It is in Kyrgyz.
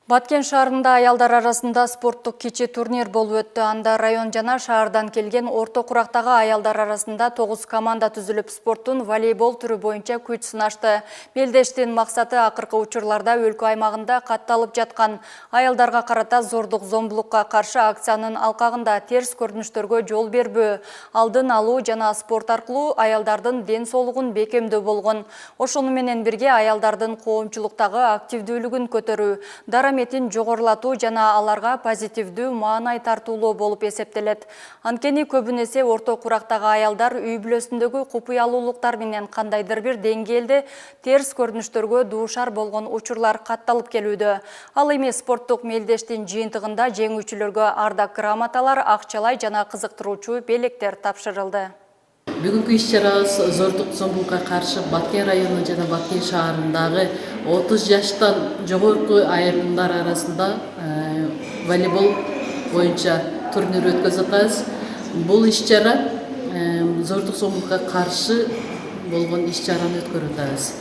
Баткен шаарында аялдар арасында спорттук кичи турнир болуп өттү. Анда район жана шаардан келген орто курактагы аялдар арасында 9 команда түзүлүп спорттун волейбол түрү боюнча күч сынашты. Белдештин максаты акыркы учурларда өлкө аймагында катталып жаткан аялдарга карата зордук зомбулукка каршы акциянын алкагында терс көрүнүштөргө жол бербөө, алдын алуу жана спорт аркылуу аялдардын ден соолугун бекемдөө болгон. Ошону менен бирге аялдардын коомчулуктагы активдүүлүгүн көтөрүү, метин жогорулатуу жана аларга позитивдүү маанай тартуулоо болуп эсептелет. Анткени көбүн эсе орто курактагы аялдар үй бүлөсүндөгү купуялуулуктар менен кандайдыр бир деңгээлде терс көрүнүштөргө дуушар болгон учурлар катталып келүүдө. Ал эми спорттук мелдештин жыйынтыгында жеңүүчүлөргө ардак грамоталар, акчалай жана кызыктыруучу белектер тапшырылды. Бүгүнкү иш-чарабыз зордук зомбулукка каршы Баткен району жана Баткен шаарындагы 30 жаштан жогорку айрымдар арасында волейбол боюнча турнир өткөзүп атабыз. Бул иш-чара зордук зомбулукка каршы болгон иш-чараны өткөрүп атабыз.